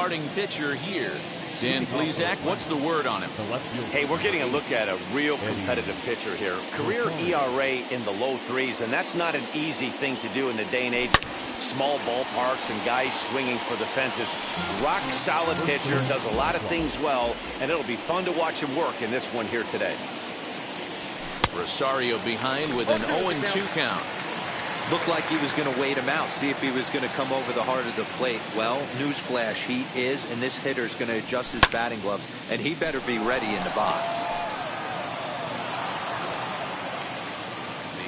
starting pitcher here. Dan Plesac, what's the word on him? Hey, we're getting a look at a real competitive pitcher here. Career ERA in the low threes, and that's not an easy thing to do in the day and age of small ballparks and guys swinging for the fences. Rock solid pitcher, does a lot of things well, and it'll be fun to watch him work in this one here today. Rosario behind with an 0-2 count. Looked like he was going to wait him out, see if he was going to come over the heart of the plate. Well, newsflash, he is, and this hitter's going to adjust his batting gloves, and he better be ready in the box.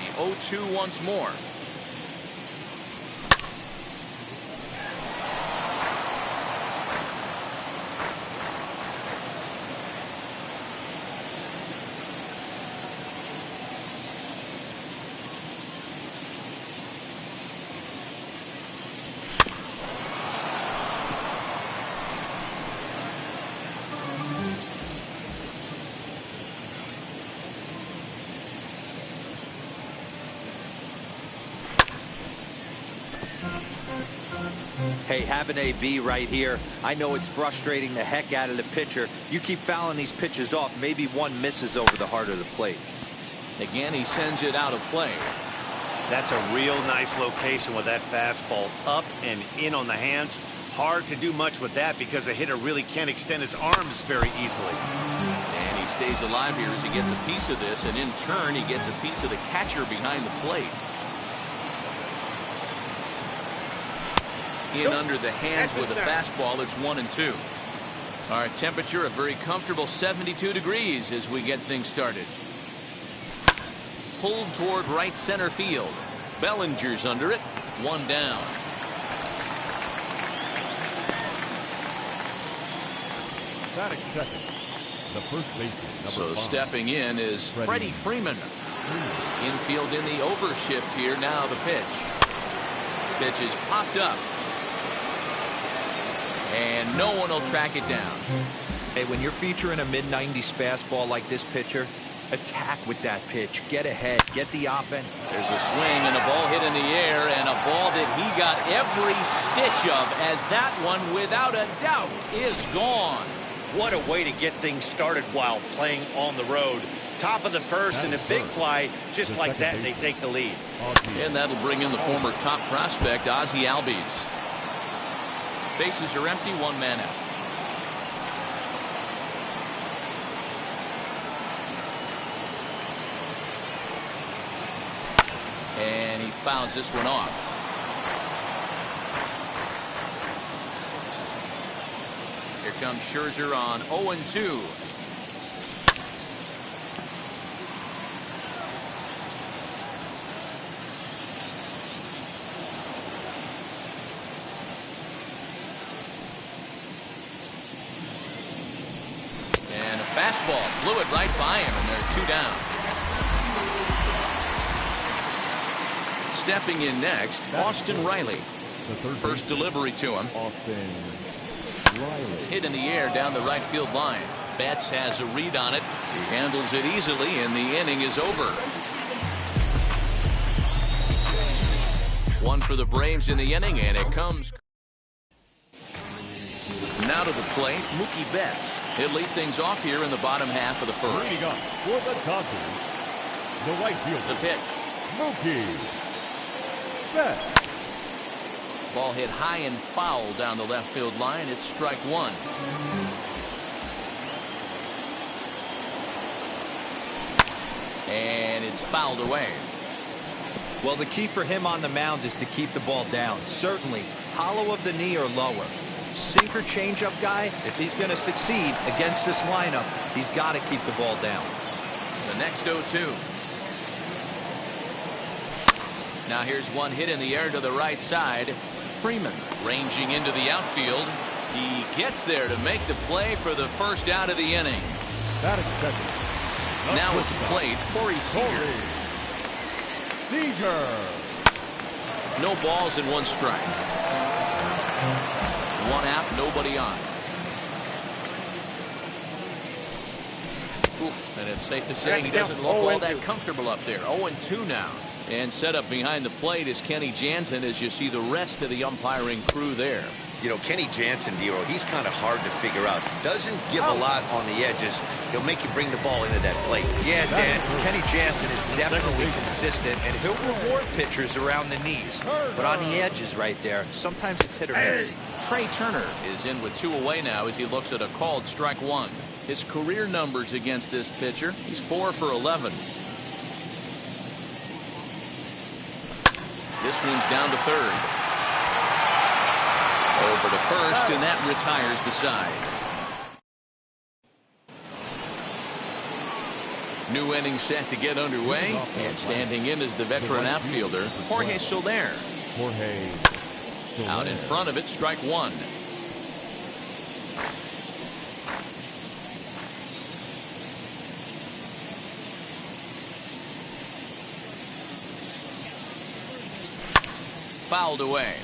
The 0-2 once more. Hey, have an AB right here. I know it's frustrating the heck out of the pitcher. You keep fouling these pitches off, maybe one misses over the heart of the plate. Again, he sends it out of play. That's a real nice location with that fastball up and in on the hands. Hard to do much with that because a hitter really can't extend his arms very easily. And he stays alive here as he gets a piece of this, and in turn he gets a piece of the catcher behind the plate. In under the hands with a fastball. It's 1-2. Our temperature a very comfortable 72 degrees as we get things started. Pulled toward right center field. Bellinger's under it. One down. Batting second, the first baseman. So stepping in is Freddie Freeman. Infield in the overshift here. Now the pitch. Pitch is popped up. And no one will track it down. Hey, when you're featuring a mid-90s fastball like this pitcher, attack with that pitch. Get ahead. Get the offense. There's a swing and a ball hit in the air, and a ball that he got every stitch of, as that one, without a doubt, is gone. What a way to get things started while playing on the road. Top of the first and a big fly just like that, and they take the lead. And that'll bring in the former top prospect, Ozzie Albies. Bases are empty, one man out. And he fouls this one off. Here comes Scherzer on 0-2. Fastball blew it right by him, and they're 2 down. Stepping in next, Austin Riley. First delivery to him. Austin Riley. Hit in the air down the right field line. Betts has a read on it. He handles it easily, and the inning is over. One for the Braves in the inning, and it comes. Now to the plate, Mookie Betts. He'll lead things off here in the bottom half of the first. Leading up for the Dodgers, the right fielder. The pitch. Mookie Betts. Ball hit high and foul down the left field line. It's strike one. And it's fouled away. Well, the key for him on the mound is to keep the ball down. Certainly, hollow of the knee or lower. Sinker changeup guy, if he's going to succeed against this lineup, he's got to keep the ball down. The next 0-2. Now here's one hit in the air to the right side. Freeman ranging into the outfield. He gets there to make the play for the first out of the inning. Batting second. Now at the plate, Corey Seager. No balls and one strike. One out, nobody on. Oof, and it's safe to say he doesn't look all that comfortable up there. 0-2 now. And set up behind the plate is Kenny Jansen as you see the rest of the umpiring crew there. You know, Kenny Jansen, Dero, he's kind of hard to figure out. Doesn't give a lot on the edges. He'll make you bring the ball into that plate. Yeah, Dan, Kenny Jansen is definitely consistent, and he'll reward pitchers around the knees. But on the edges right there, sometimes it's hit or miss. Trey Turner is in with 2 away now as he looks at a called strike 1. His career numbers against this pitcher, he's 4 for 11. This one's down to third. Over to first, and that retires the side. New inning set to get underway, and standing in is the veteran outfielder, Jorge Soler. Out in front of it, strike 1. Fouled away.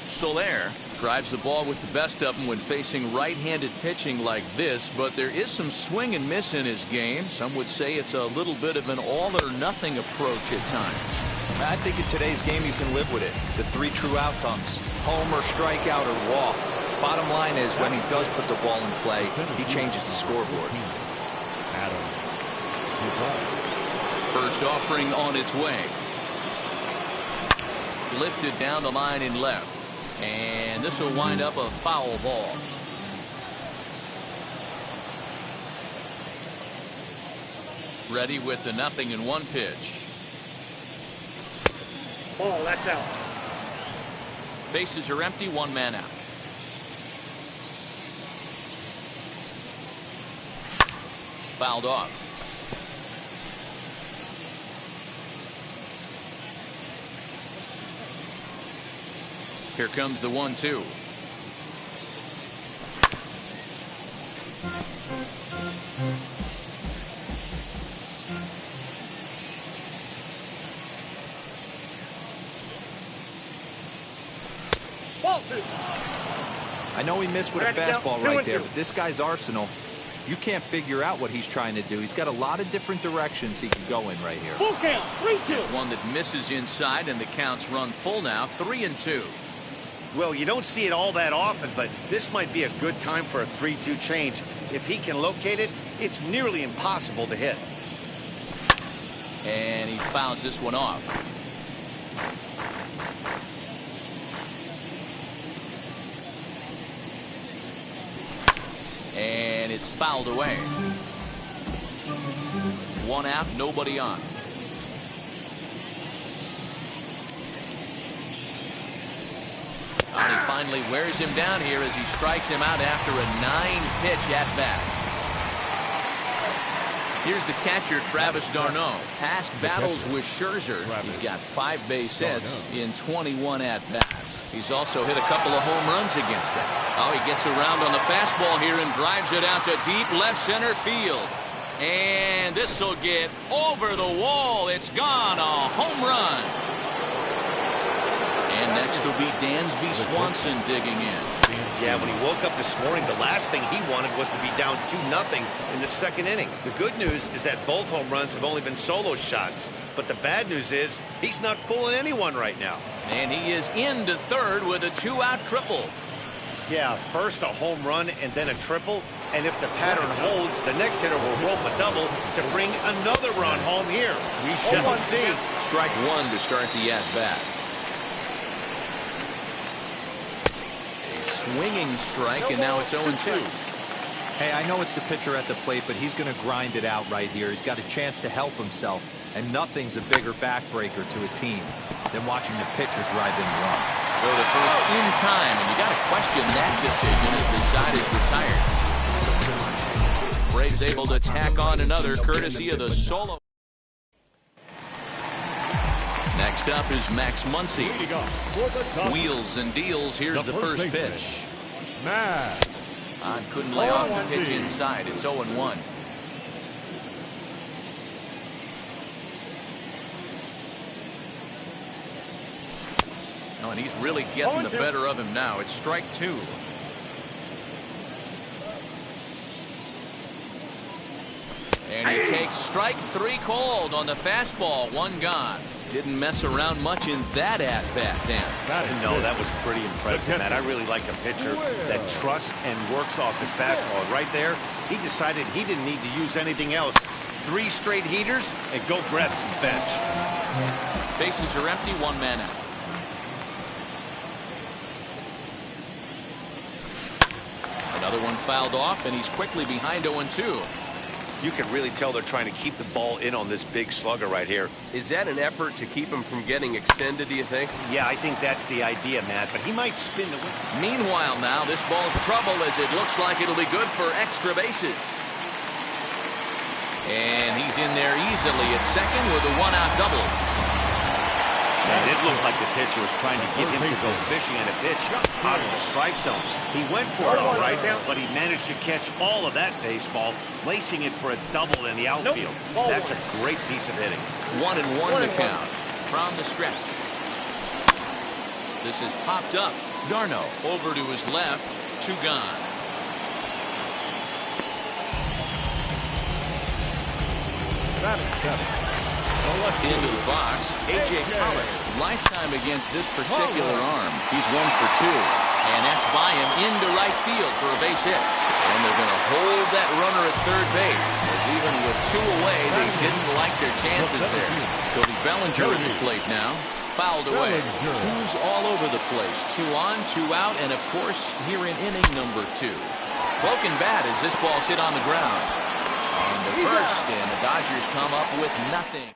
Soler drives the ball with the best of them when facing right-handed pitching like this, but there is some swing and miss in his game. Some would say it's a little bit of an all-or-nothing approach at times. I think in today's game you can live with it. The 3 true outcomes, home or strikeout or walk. Bottom line is when he does put the ball in play, he changes the scoreboard. First offering on its way. Lifted down the line in left. And this will wind up a foul ball. Ready with the 0-1 pitch. Ball, that's out. Bases are empty, 1 man out. Fouled off. Here comes the 1-2. I know he missed with a fastball right there, but this guy's arsenal, you can't figure out what he's trying to do. He's got a lot of different directions he can go in right here. Full count, 3-2. There's one that misses inside, and the count's run full now, 3-2. Well, you don't see it all that often, but this might be a good time for a 3-2 change. If he can locate it, it's nearly impossible to hit. And he fouls this one off. And it's fouled away. 1 out, nobody on. And he finally wears him down here as he strikes him out after a 9-pitch at-bat. Here's the catcher, Travis d'Arnaud. Past battles with Scherzer. He's got 5 base hits in 21 at-bats. He's also hit a couple of home runs against him. Oh, he gets around on the fastball here and drives it out to deep left center field. And this will get over the wall. It's gone. A home run. And next will be Dansby Swanson digging in. Yeah, when he woke up this morning, the last thing he wanted was to be down 2-0 in the 2nd inning. The good news is that both home runs have only been solo shots. But the bad news is he's not fooling anyone right now. And he is into third with a 2-out triple. Yeah, first a home run and then a triple. And if the pattern holds, the next hitter will rope a double to bring another run home here. We shall see. Strike 1 to start the at-bat. Swinging strike, and now it's 0-2. Hey, I know it's the pitcher at the plate, but he's going to grind it out right here. He's got a chance to help himself, and nothing's a bigger backbreaker to a team than watching the pitcher drive in the run. Go to first in time, and you got to question that decision as the side is retired. Braves able to tack on another courtesy of the solo. Next up is Max Muncy. Wheels and deals. Here's the first pitch. Couldn't lay off the pitch inside. It's 0-1. Oh, and he's really getting the better of him now. It's strike 2. And he takes strike 3 called on the fastball. 1 gone. Didn't mess around much in that at-bat, Dan. No, that was pretty impressive, man. I really like a pitcher that trusts and works off his fastball. Right there, he decided he didn't need to use anything else. 3 straight heaters and go grab some bench. Bases are empty, 1 man out. Another one fouled off, and he's quickly behind 0-2. You can really tell they're trying to keep the ball in on this big slugger right here. Is that an effort to keep him from getting extended, do you think? Yeah, I think that's the idea, Matt, but he might spin the win. Meanwhile now, this ball's trouble as it looks like it'll be good for extra bases. And he's in there easily at second with a 1-out double. And it looked like the pitcher was trying to get him to go fishing at a pitch out of the strike zone. He went for it all right, but he managed to catch all of that baseball, lacing it for a double in the outfield. That's a great piece of hitting. 1-1 to count from the stretch. This is popped up. Darno over to his left, 2 gone. Into the box, A.J. Pollock. Lifetime against this particular arm. He's 1 for 2. And that's by him into right field for a base hit. And they're going to hold that runner at third base. As even with 2 away, they didn't like their chances there. Cody Bellinger at the plate now. Fouled away. 2's all over the place. 2 on, 2 out, and of course, here in inning number 2. Broken bat as this ball's hit on the ground. On the first, and the Dodgers come up with nothing.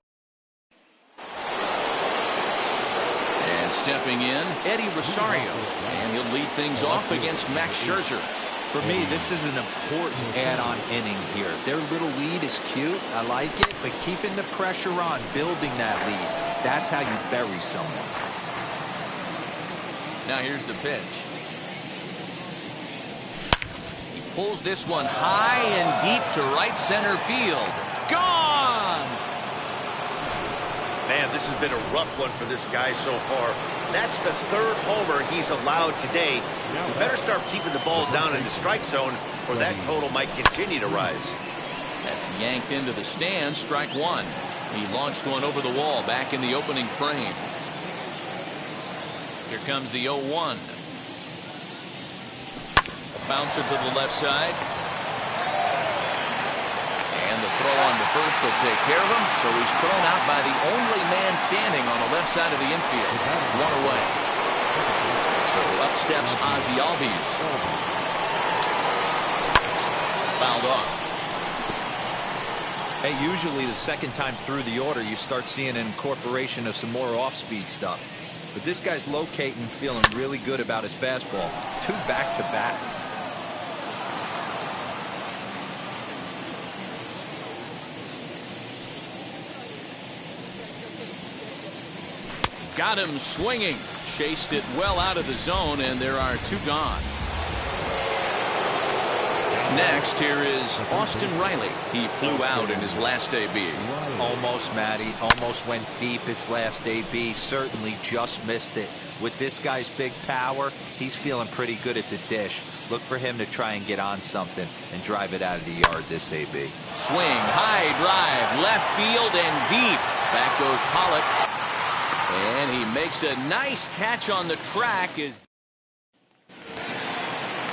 And stepping in, Eddie Rosario. And he'll lead things off against Max Scherzer. For me, this is an important add-on inning here. Their little lead is cute. I like it, but keeping the pressure on, building that lead, that's how you bury someone. Now here's the pitch. He pulls this one high and deep to right center field. Gone! Man, this has been a rough one for this guy so far. That's the 3rd homer he's allowed today. You better start keeping the ball down in the strike zone, or that total might continue to rise. That's yanked into the stands, strike 1. He launched one over the wall back in the opening frame. Here comes the 0-1. Bouncer to the left side. And the throw on the first will take care of him. So he's thrown out by the only man standing on the left side of the infield. 1 away. So up steps Ozzie Albies. Fouled off. Hey, usually the second time through the order, you start seeing an incorporation of some more off-speed stuff. But this guy's locating, feeling really good about his fastball. 2 back-to-back. Got him swinging. Chased it well out of the zone, and there are 2 gone. Next, here is Austin Riley. He flew out in his last AB. Almost, Matty. Almost went deep his last AB. Certainly just missed it. With this guy's big power, he's feeling pretty good at the dish. Look for him to try and get on something and drive it out of the yard this AB. Swing, high drive, left field and deep. Back goes Pollock. And he makes a nice catch on the track. Is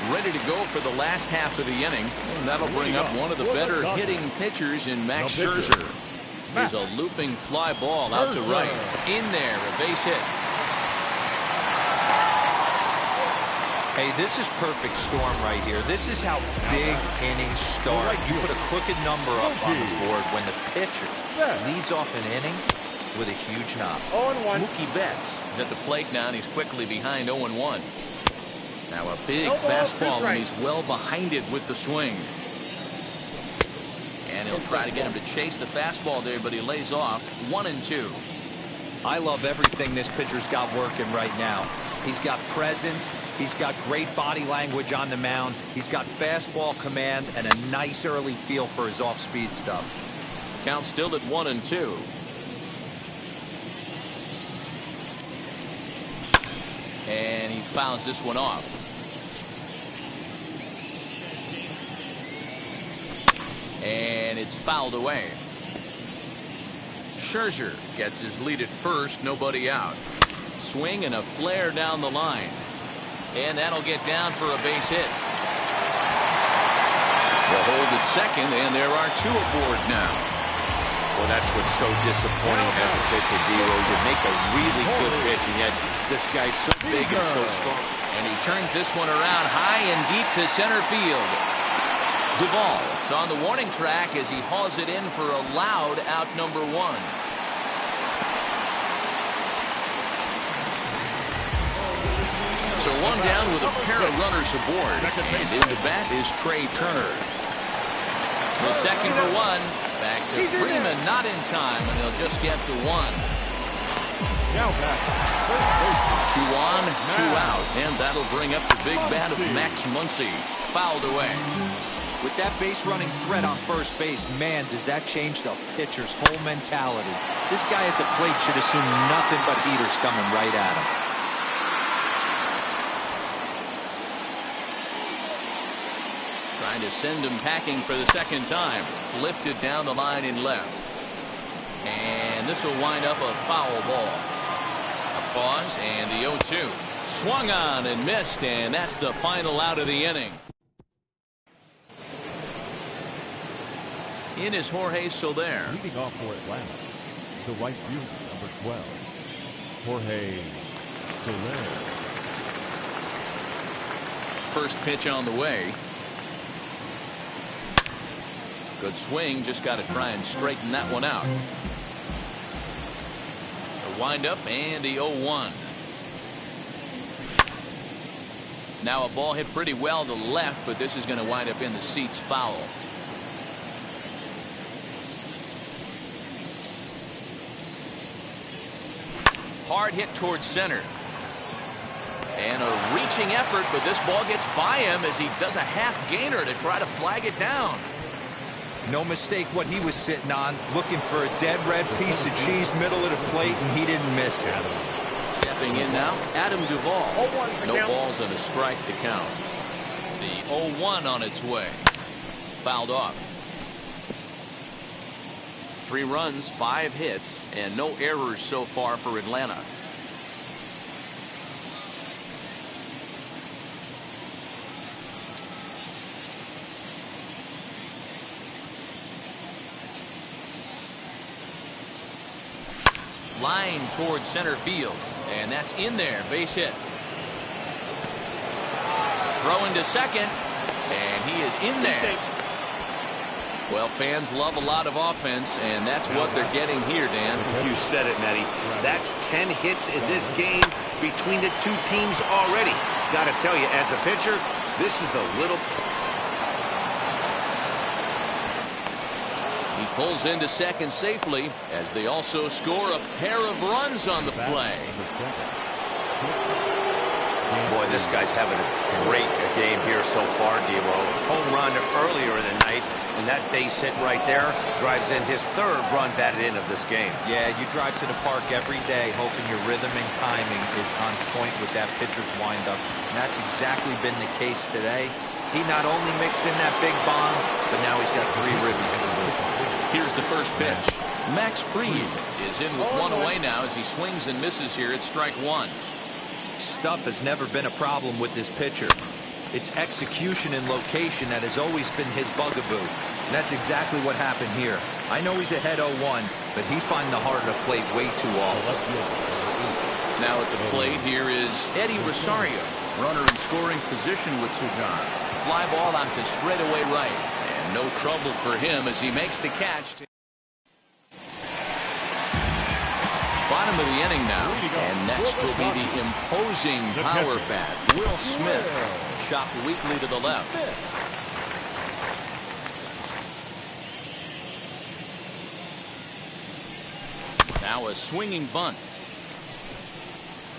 ready to go for the last half of the inning. And that'll bring up one of the better hitting pitchers in Max Scherzer. There's a looping fly ball out to right. In there, a base hit. Hey, this is perfect storm right here. This is how big innings start. You put a crooked number up on the board when the pitcher leads off an inning with a huge knob. 0-1. Mookie Betts is at the plate now, and he's quickly behind 0-1. Now a big fastball, and he's well behind it with the swing. And he'll try to get him to chase the fastball there, but he lays off. 1-2. I love everything this pitcher's got working right now. He's got presence. He's got great body language on the mound. He's got fastball command and a nice early feel for his off-speed stuff. Count still at 1-2. And he fouls this one off. And it's fouled away. Scherzer gets his lead at first, nobody out. Swing and a flare down the line. And that'll get down for a base hit. The hold at second, and there are two aboard now. Well, that's what's so disappointing as a pitcher, D-Row. You make a really good pitch, and yet this guy's so big and so strong. And he turns this one around high and deep to center field. Duvall is on the warning track as he hauls it in for a loud out number one. So one down with a pair of runners aboard. And in the bat is Trey Turner. The second for one. Back to Freeman, not in time, and they'll just get the one. Now back. 2 on, 2 out, and that'll bring up the big bat of Max Muncy. Fouled away. With that base running threat on first base, man, does that change the pitcher's whole mentality. This guy at the plate should assume nothing but heaters coming right at him. Trying to send him packing for the second time. Lifted down the line in left. And this will wind up a foul ball. A pause and the 0-2. Swung on and missed, and that's the final out of the inning. In is Jorge Soler. Leading off for Atlanta, the right fielder, number 12, Jorge Soler. First pitch on the way. Good swing, just got to try and straighten that one out. The windup and the 0-1. Now a ball hit pretty well to left, but this is going to wind up in the seats foul. Hard hit towards center. And a reaching effort, but this ball gets by him as he does a half gainer to try to flag it down. No mistake what he was sitting on, looking for a dead red piece of cheese middle of the plate, and he didn't miss it. Stepping in now, Adam Duvall. No balls and a strike to count. The 0-1 on its way. Fouled off. 3 runs, 5 hits, and no errors so far for Atlanta. Line towards center field, and that's in there. Base hit. Throw into second, and he is in there. Well, fans love a lot of offense, and that's what they're getting here, Dan. You said it, Nettie. That's 10 hits in this game between the two teams already. Got to tell you, as a pitcher, this is a little... He pulls into second safely as they also score a pair of runs on the play. Boy, this guy's having a great game here so far, D-Row. Home run earlier in the night, and that base hit right there drives in his 3rd run batted in of this game. Yeah, you drive to the park every day hoping your rhythm and timing is on point with that pitcher's windup, and that's exactly been the case today. He not only mixed in that big bomb, but now he's got 3 ribbies to do. Here's the first pitch. Max Fried is in with 1 away now as he swings and misses here at strike 1. Stuff has never been a problem with this pitcher. It's execution and location that has always been his bugaboo. And that's exactly what happened here. I know he's ahead 0-1, but he's finding the heart of the plate way too often. Now at the plate here is Eddie Rosario. Runner in scoring position with Cigar. Fly ball out to straightaway right. And no trouble for him as he makes the catch. Bottom of the inning now, and next will be the imposing power bat, Will Smith, chopped weakly to the left. Now a swinging bunt.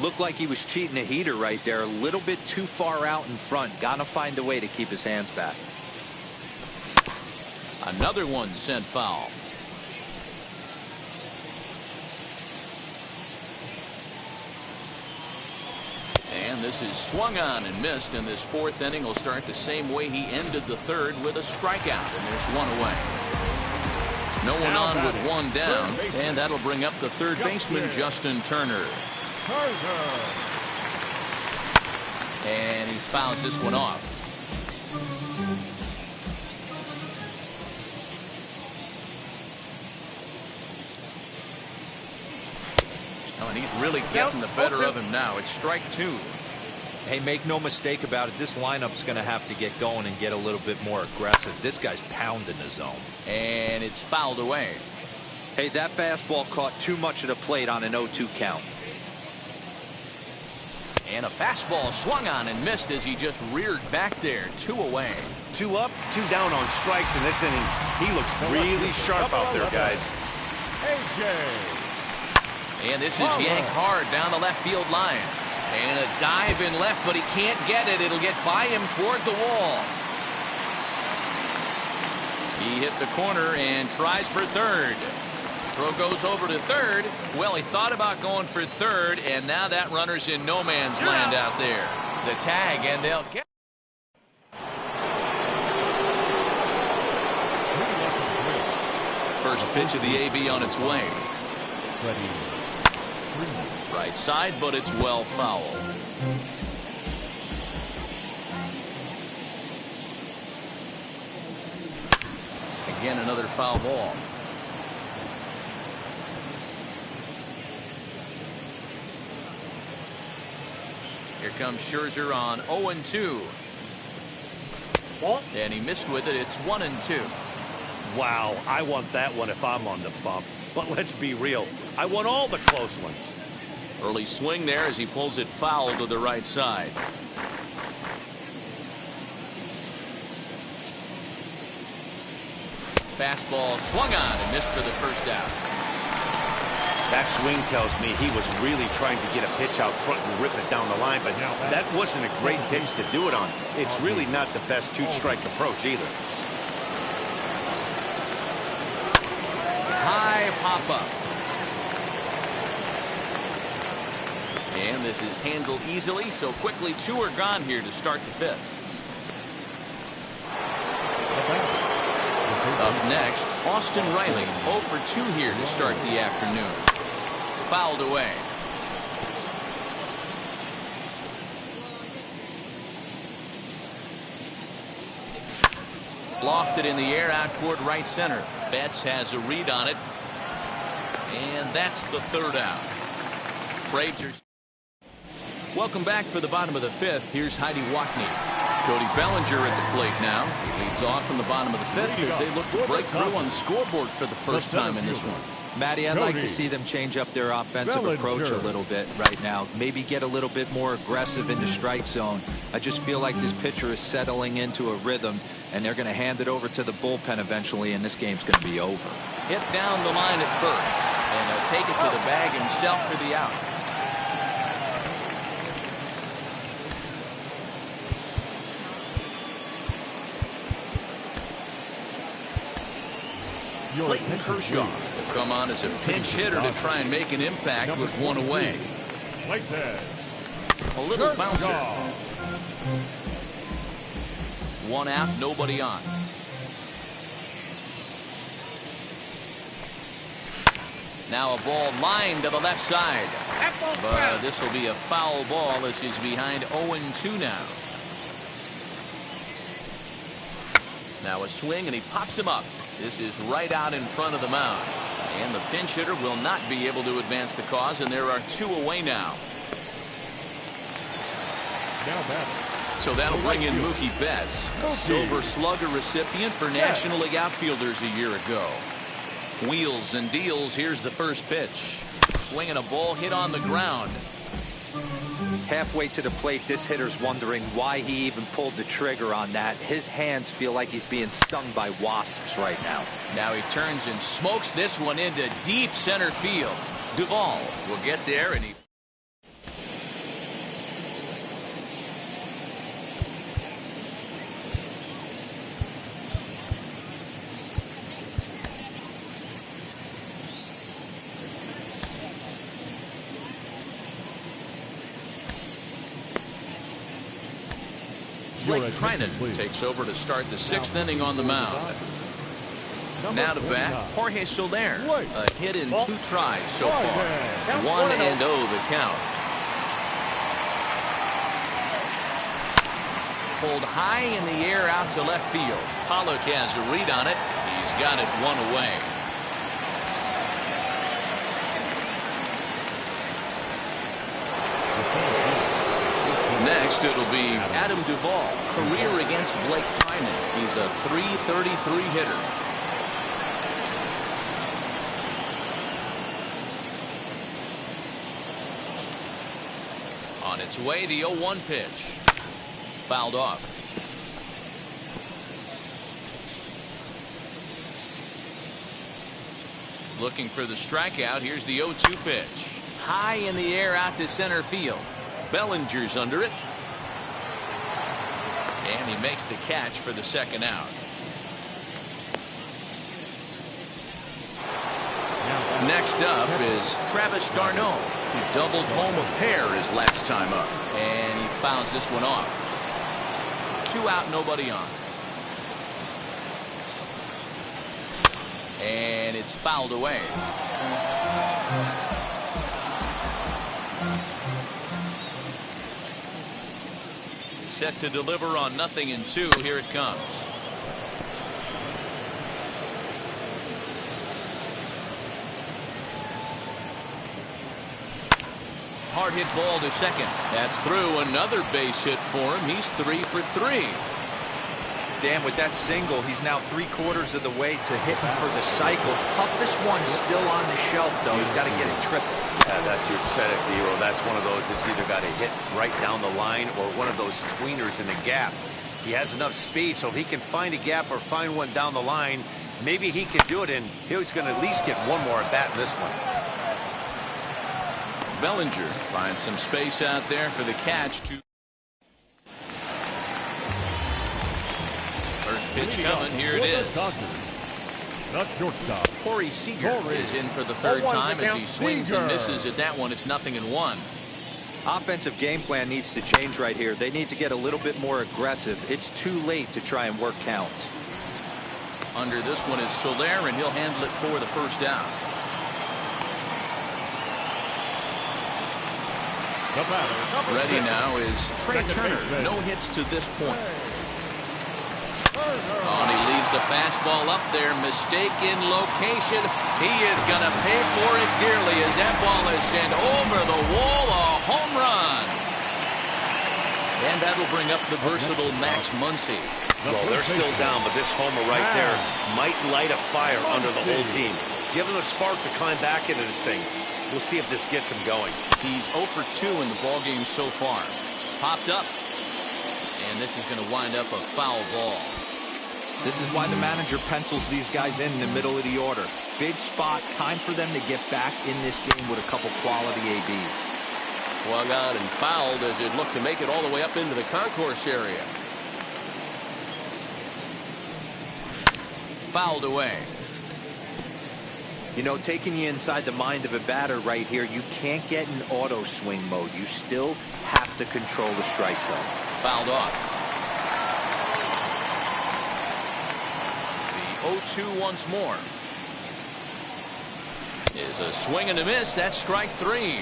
Looked like he was cheating a heater right there, a little bit too far out in front. Gotta find a way to keep his hands back. Another one sent foul. And this is swung on and missed, and this 4th inning will start the same way he ended the 3rd with a strikeout, and there's 1 away. No one on with one down, and that'll bring up the third baseman, Justin Turner. And he fouls this one off. Oh, and he's really getting the better of him now. It's strike two. Hey, make no mistake about it. This lineup's going to have to get going and get a little bit more aggressive. This guy's pounding the zone. And it's fouled away. Hey, that fastball caught too much of the plate on an 0-2 count. And a fastball swung on and missed as he just reared back there. 2 away. 2 up, 2 down on strikes in this inning. He looks really sharp out there, guys. And this is yanked hard down the left field line. And a dive in left, but he can't get it. It'll get by him toward the wall. He hit the corner and tries for third. Throw goes over to third. Well, he thought about going for third, and now that runner's in no man's land out there. The tag, and they'll get. First pitch of the AB on its way. Right side, but it's well foul. Again, another foul ball. Here comes Scherzer on 0-2. And he missed with it. It's 1-2. Wow, I want that one if I'm on the bump. But let's be real, I want all the close ones. Early swing there as he pulls it foul to the right side. Fastball swung on and missed for the first out. That swing tells me he was really trying to get a pitch out front and rip it down the line, but that wasn't a great pitch to do it on. It's really not the best 2-strike approach either. High pop-up. And this is handled easily, so quickly 2 are gone here to start the 5th. Up next, Austin Riley, 0 for 2 here to start the afternoon. Fouled away. Lofted in the air out toward right center. Betts has a read on it. And that's the 3rd out. Braves are. Welcome back for the bottom of the 5th. Here's Heidi Watney. Cody Bellinger at the plate now. He leads off in the bottom of the 5th as they look to break through on the scoreboard for the first time in this one. Matty, I'd like to see them change up their offensive approach a little bit right now. Maybe get a little bit more aggressive in the strike zone. I just feel like this pitcher is settling into a rhythm, and they're going to hand it over to the bullpen eventually, and this game's going to be over. Hit down the line at first, and he'll take it to the bag himself for the out. Clayton Kershaw will come on as a pinch hitter to try and make an impact with 1 away. A little bouncer. 1 out, nobody on. Now a ball lined to the left side. But this will be a foul ball as he's behind 0-2 now. Now a swing and he pops him up. This is right out in front of the mound. And the pinch hitter will not be able to advance the cause, and there are 2 away now. So that'll bring in Mookie Betts, a Silver Slugger recipient for National League outfielders a year ago. Wheels and deals. Here's the first pitch. Swinging a ball hit on the ground. Halfway to the plate, this hitter's wondering why he even pulled the trigger on that. His hands feel like he's being stung by wasps right now. Now he turns and smokes this one into deep center field. Duvall will get there, and he. Blake Trinan takes over to start the 6th inning on the mound. Now to bat, Jorge Soler. A hit in 2 tries so far. 1-0 the count. Pulled high in the air out to left field. Pollock has a read on it. He's got it 1 away. Next, it'll be Adam Duvall. Career against Blake Trinan. He's a .333 hitter. On its way, the 0-1 pitch. Fouled off. Looking for the strikeout. Here's the 0-2 pitch. High in the air out to center field. Bellinger's under it. And he makes the catch for the 2nd out. Next up is Travis d'Arnaud, who doubled home a pair his last time up. And he fouls this one off. 2 out, nobody on. And it's fouled away. Set to deliver on 0-2. Here it comes. Hard hit ball to second. That's through. Another base hit for him. He's 3 for 3. Dan, with that single, he's now 3/4 of the way to hitting for the cycle. Toughest one still on the shelf, though. He's got to get it triple. Yeah, that's your said it, Dero. That's one of those that's either got to hit right down the line or one of those tweeners in the gap. He has enough speed, so if he can find a gap or find one down the line, maybe he can do it, and he's going to at least get one more at bat in this one. Bellinger finds some space out there for the catch. First pitch coming. Here it is. Not shortstop. Corey Seager is in for the 3rd time as he swings and misses at that one. It's 0-1. Offensive game plan needs to change right here. They need to get a little bit more aggressive. It's too late to try and work counts. Under this one is Soler, and he'll handle it for the 1st out. Ready now is Trey Turner. No hits to this point. Oh, and he leaves the fastball up there. Mistaken location. He is going to pay for it dearly as that ball is sent over the wall. A home run. And that'll bring up the versatile Max Muncy. Well, they're still down, but this homer right there might light a fire under the whole team. Give him a spark to climb back into this thing. We'll see if this gets him going. He's 0 for 2 in the ballgame so far. Popped up. And this is going to wind up a foul ball. This is why the manager pencils these guys in the middle of the order. Big spot. Time for them to get back in this game with a couple quality ABs. Swung on and fouled as it looked to make it all the way up into the concourse area. Fouled away. You know, taking you inside the mind of a batter right here, you can't get in auto swing mode. You still have to control the strike zone. Fouled off. The 0-2 once more. Is a swing and a miss. That's strike 3.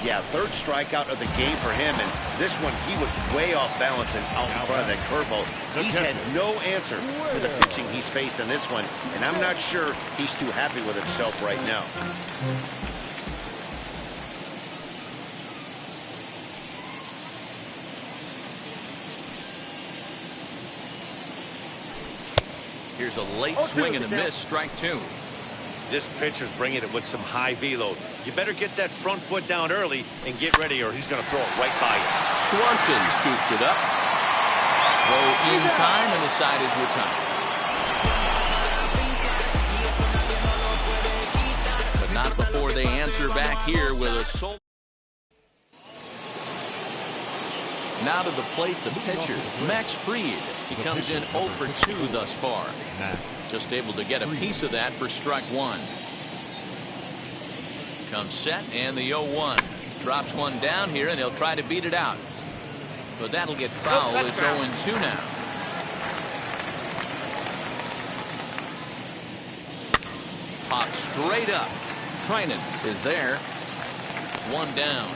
Yeah, 3rd strikeout of the game for him, and this one he was way off balance and out in front of that curveball. He's had no answer for the pitching he's faced in this one, and I'm not sure he's too happy with himself right now. Here's a late swing and a miss. Strike 2. This pitcher's bringing it with some high velo. You better get that front foot down early and get ready, or he's going to throw it right by you. Swanson scoops it up. Throw in time, and the side is retired. But not before they answer back here with a solo. Now to the plate, the pitcher, Max Fried. He comes in 0 for 2 thus far. Just able to get a piece of that for strike 1. Comes set, and the 0-1. Drops one down here, and he'll try to beat it out. But that'll get foul. It's 0-2 now. Popped straight up. Trinan is there. One down.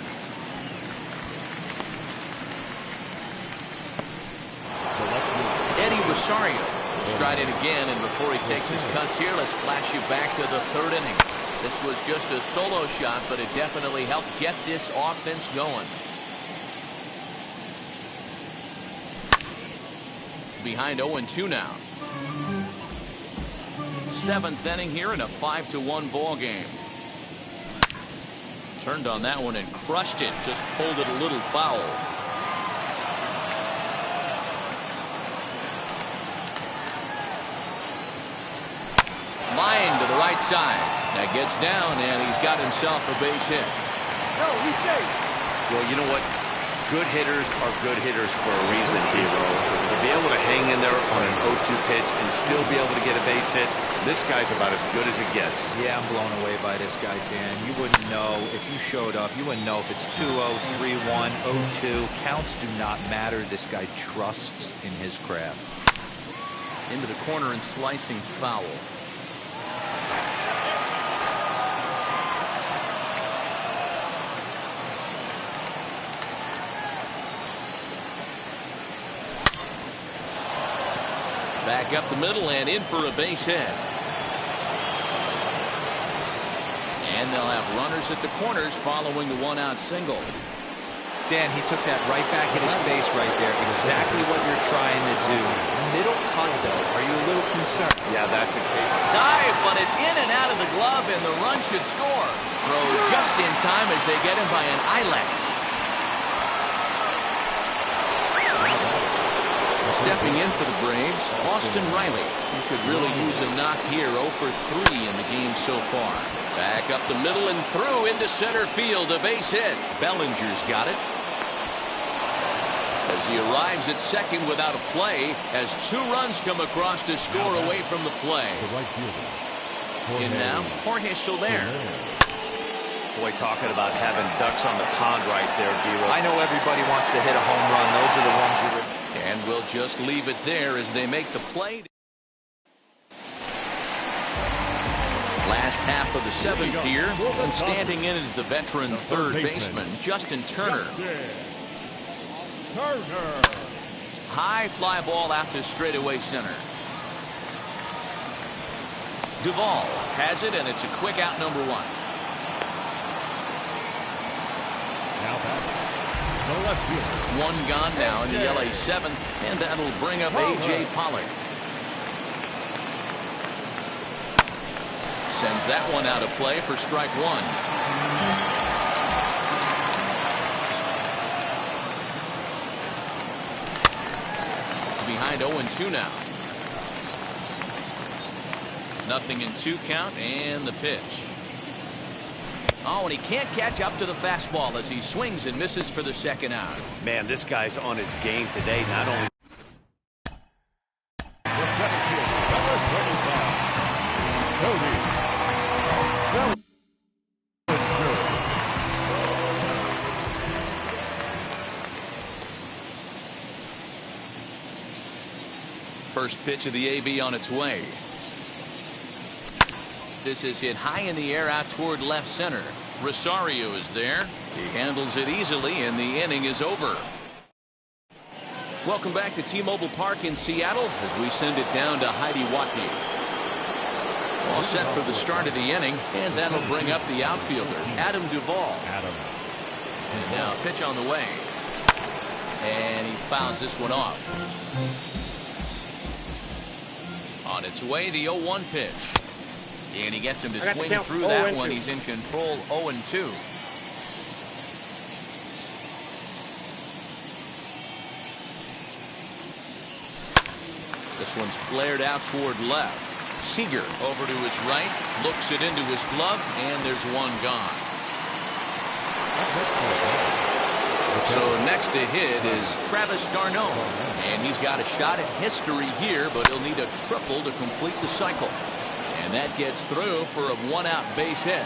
Eddie Rosario striding again, and before he takes his cuts here, let's flash you back to the third inning. This was just a solo shot, but it definitely helped get this offense going. Behind 0-2 now. Seventh inning here in a 5-1 ball game. Turned on that one and crushed it. Just pulled it a little foul. Line to the right side. That gets down, and he's got himself a base hit. No, he's safe. Well, you know what? Good hitters are good hitters for a reason, Hero. To be able to hang in there on an 0-2 pitch and still be able to get a base hit, this guy's about as good as it gets. Yeah, I'm blown away by this guy, Dan. You wouldn't know if you showed up. You wouldn't know if it's 2-0, 3-1, 0-2. Counts do not matter. This guy trusts in his craft. Into the corner and slicing foul. Back up the middle and in for a base hit. And they'll have runners at the corners following the one-out single. Dan, he took that right back in his face right there. Exactly what you're trying to do. Middle cut, though. Are you a little concerned? Yeah, that's a case. Dive, but it's in and out of the glove, and the run should score. Throw just in time as they get him by an eyelash. Stepping in for the Braves, Austin Riley. He could really use a knock here. 0 for 3 in the game so far. Back up the middle and through into center field. A base hit. Bellinger's got it. As he arrives at second without a play, as 2 runs come across to score away from the play. In now, Jorge Soler. Boy, talking about having ducks on the pond right there, D-Roll. I know everybody wants to hit a home run. Those are the ones you would. And we'll just leave it there as they make the play. Last half of the 7th here, and standing in is the veteran third baseman, Justin Turner. High fly ball out to straightaway center. Duvall has it, and it's a quick out, number 1. One gone now in the LA 7th, and that'll bring up A.J. Pollock. Sends that one out of play for strike 1. Behind 0-2 now. 0-2 count, and the pitch. Oh, and he can't catch up to the fastball as he swings and misses for the second out. Man, this guy's on his game today. Not only. First pitch of the AB on its way. This is hit high in the air out toward left center. Rosario is there. He handles it easily, and the inning is over. Welcome back to T-Mobile Park in Seattle as we send it down to Heidi Watney. All set for the start of the inning, and that'll bring up the outfielder, Adam Duvall. And now pitch on the way. And he fouls this one off. On its way, the 0-1 pitch. And he gets him to swing through that one. He's in control, 0-2. This one's flared out toward left. Seager over to his right, looks it into his glove, and there's one gone. So next to hit is Travis d'Arnaud, and he's got a shot at history here, but he'll need a triple to complete the cycle. And that gets through for a one-out base hit.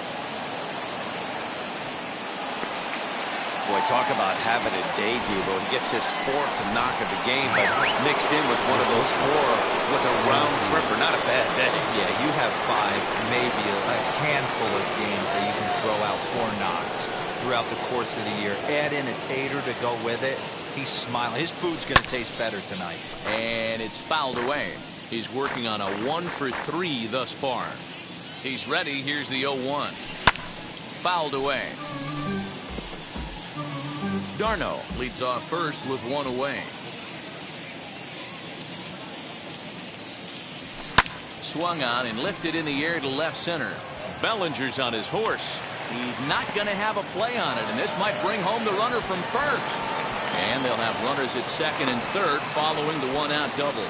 Boy, talk about having a debut, but he gets his 4th knock of the game, but mixed in with one of those 4 was a round tripper. Not a bad day. Yeah, you have 5, maybe a handful of games that you can throw out 4 knocks throughout the course of the year. Add in a tater to go with it. He's smiling. His food's going to taste better tonight. And it's fouled away. He's working on a 1 for 3 thus far. He's ready. Here's the 0-1. Fouled away. Darno leads off first with 1 away. Swung on and lifted in the air to left center. Bellinger's on his horse. He's not going to have a play on it, and this might bring home the runner from first. And they'll have runners at second and third following the 1-out double.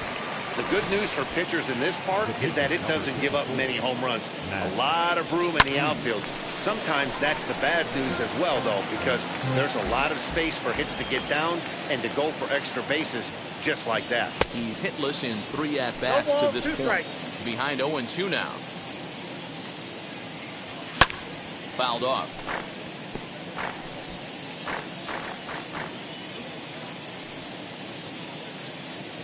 The good news for pitchers in this park is that it doesn't give up many home runs. A lot of room in the outfield. Sometimes that's the bad news as well, though, because there's a lot of space for hits to get down and to go for extra bases just like that. He's hitless in 3 at-bats to this point. Behind 0-2 now. Fouled off.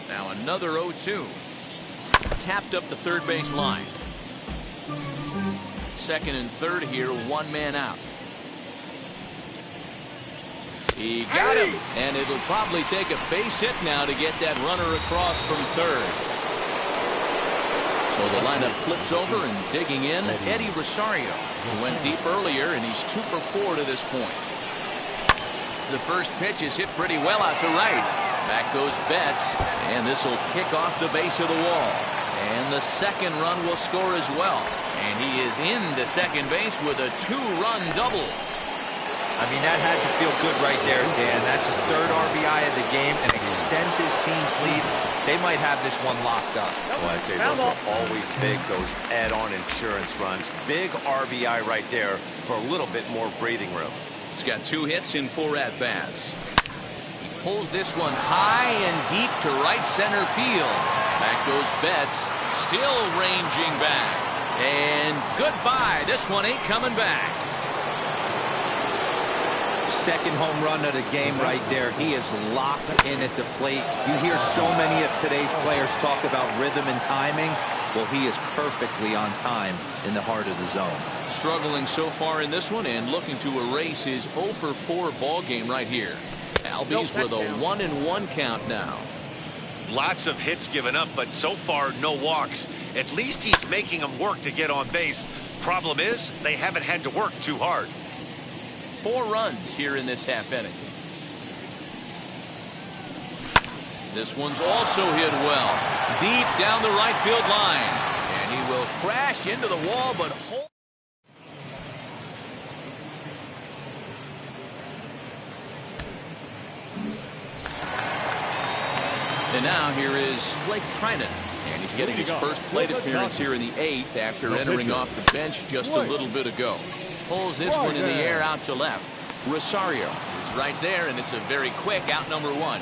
Now another 0-2. Tapped up the third base line. Second and third here, 1 man out. He got him, and it'll probably take a base hit now to get that runner across from third. So the lineup flips over, and digging in, Eddie Rosario, who went deep earlier, and he's 2 for 4 to this point. The first pitch is hit pretty well out to right. Back goes Betts, and this will kick off the base of the wall. And the second run will score as well. And he is into second base with a 2-run double. I mean, that had to feel good right there, Dan. That's his 3rd RBI of the game and extends his team's lead. They might have this one locked up. Well, I'd say those are always big, those add-on insurance runs. Big RBI right there for a little bit more breathing room. He's got 2 hits in 4 at-bats. He pulls this one high and deep to right center field. Back goes Betts, still ranging back. And goodbye. This one ain't coming back. Second home run of the game right there. He is locked in at the plate. You hear so many of today's players talk about rhythm and timing. Well, he is perfectly on time in the heart of the zone. Struggling so far in this one and looking to erase his 0 for 4 ball game right here. Albies with a 1-1 count now. Lots of hits given up, but so far no walks. At least he's making them work to get on base. Problem is, they haven't had to work too hard. 4 runs here in this half inning. This one's also hit well. Deep down the right field line. And he will crash into the wall, but hold. And now here is Blake Trinan. And he's getting his first plate appearance here in the 8th after entering off the bench just a little bit ago. Pulls this one in the air out to left. Rosario is right there, and it's a very quick out number 1.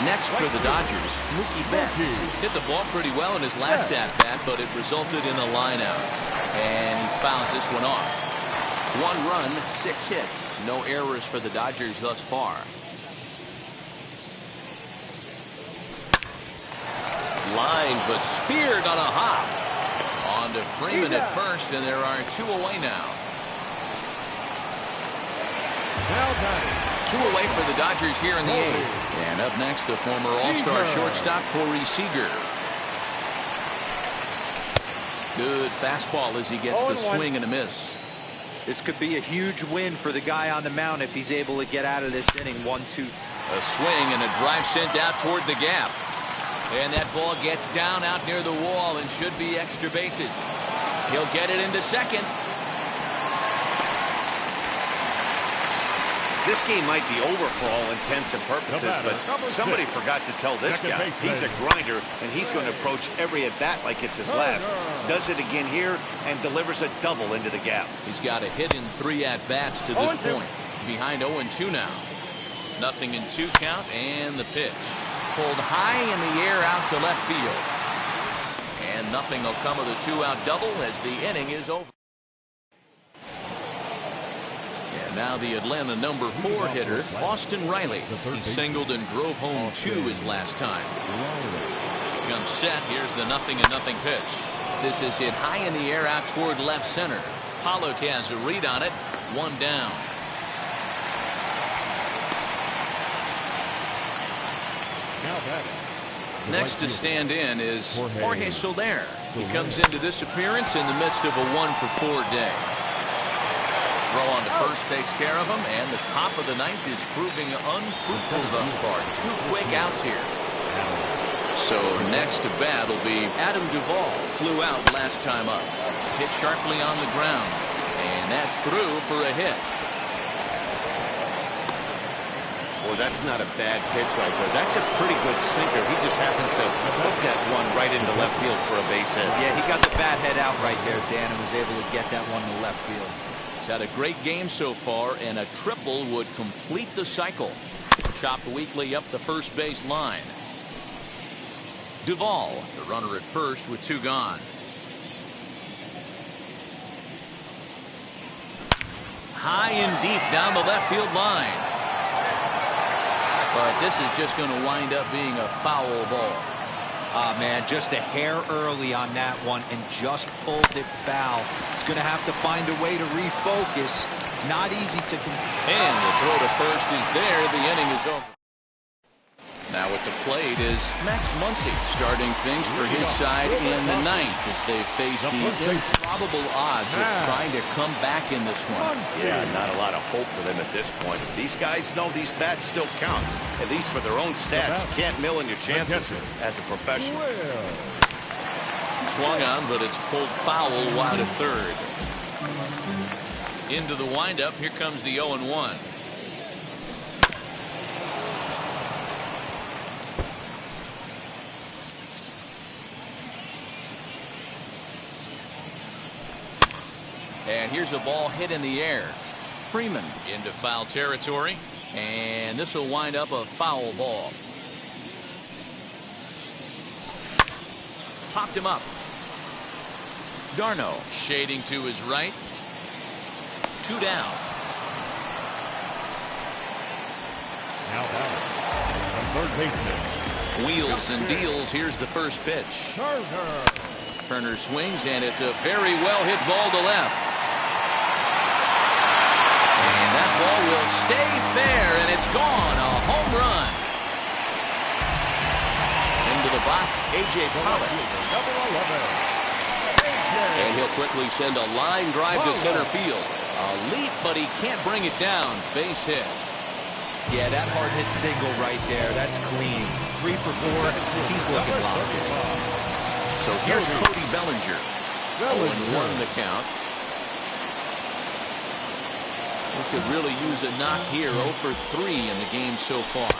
Next for the Dodgers, Mookie Betts. Hit the ball pretty well in his last at-bat, but it resulted in a line out. And he fouls this one off. 1 run, 6 hits. No errors for the Dodgers thus far. Line, but speared on a hop. On to Freeman at first, and there are 2 away now. 2 away for the Dodgers here in the 8th. And up next, the former All-Star shortstop, Corey Seager. Good fastball as he gets the swing and a miss. This could be a huge win for the guy on the mound if he's able to get out of this inning 1-2. A swing and a drive sent out toward the gap. And that ball gets down out near the wall and should be extra bases. He'll get it into second. This game might be over for all intents and purposes, but somebody forgot to tell this guy. He's a grinder, and he's going to approach every at-bat like it's his last. Does it again here and delivers a double into the gap. He's got a hit in 3 at-bats to this point. Behind 0-2 now. Nothing in 2 count, and the pitch. Pulled high in the air out to left field. And nothing will come of the 2-out double as the inning is over. Now the Atlanta number 4 hitter, Austin Riley. He singled and drove home 2 his last time. Comes set. Here's the 0-0 pitch. This is hit high in the air out toward left center. Pollock has a read on it. 1 down. Next to stand in is Jorge Soler. He comes into this appearance in the midst of a 1-for-4 day. Throw on to first takes care of him, and the top of the 9th is proving unfruitful thus far. 2 quick outs here. So next to bat will be Adam Duvall. Flew out last time up. Hit sharply on the ground, and that's through for a hit. Well, that's not a bad pitch right there. That's a pretty good sinker. He just happens to hook that one right into left field for a base hit. Yeah, he got the bat head out right there, Dan, and was able to get that one to left field. He's had a great game so far, and a triple would complete the cycle. Chopped weakly up the first base line. Duvall, the runner at first with 2 gone. High and deep down the left field line. But this is just going to wind up being a foul ball. Ah, man, just a hair early on that one and just pulled it foul. It's going to have to find a way to refocus. Not easy to continue. And the throw to first is there. The inning is over. Now at the plate is Max Muncy, starting things for his side in the 9th as they face the improbable odds of trying to come back in this one. Yeah, not a lot of hope for them at this point. These guys know these bats still count, at least for their own stats. You can't mill in your chances as a professional. Swung on, but it's pulled foul wide of third. Into the windup, here comes the 0-1. And here's a ball hit in the air. Freeman into foul territory, and this will wind up a foul ball. Popped him up. Darno shading to his right. 2 down. Now batting, the third baseman. Wheels and deals. Here's the first pitch. Turner swings, and it's a very well hit ball to left. And that ball will stay fair, and it's gone. A home run. Into the box, A.J. Pollock. And he'll quickly send a line drive to center field. A leap, but he can't bring it down. Base hit. Yeah, that hard hit single right there. That's clean. 3 for 4. He's looking locked in. So here's Cody Bellinger. 0-1 the count. We could really use a knock here. 0 for 3 in the game so far.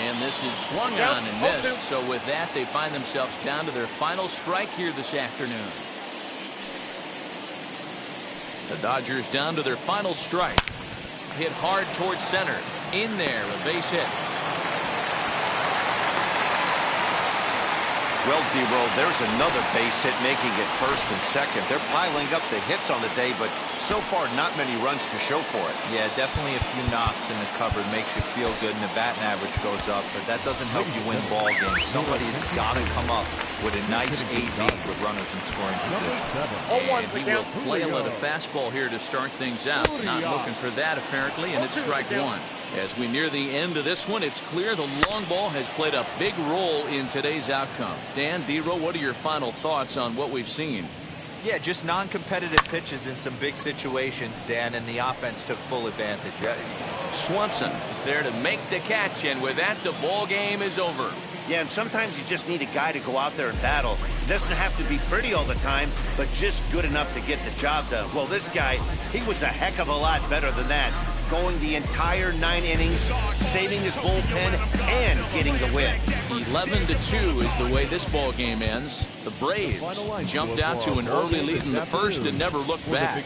And this is swung on and missed. So with that, they find themselves down to their final strike here this afternoon. The Dodgers down to their final strike. Hit hard towards center. In there, a base hit. Well, D-Roll, there's another base hit making it first and second. They're piling up the hits on the day, but so far not many runs to show for it. Yeah, definitely a few knocks in the cupboard makes you feel good, and the batting average goes up, but that doesn't help you win ball games. Somebody's got to come up with a nice 8 lead with runners in scoring position. And he will flail at a fastball here to start things out. Not looking for that, apparently, and it's strike 1. As we near the end of this one, it's clear the long ball has played a big role in today's outcome. Dan, D-Roll, what are your final thoughts on what we've seen? Yeah, just non-competitive pitches in some big situations, Dan, and the offense took full advantage. Swanson is there to make the catch, and with that, the ball game is over. Yeah, and sometimes you just need a guy to go out there and battle. It doesn't have to be pretty all the time, but just good enough to get the job done. Well, this guy, he was a heck of a lot better than that. Going the entire 9 innings, saving his bullpen, and getting the win. 11-2 is the way this ball game ends. The Braves jumped out to an early lead in the first and never looked back.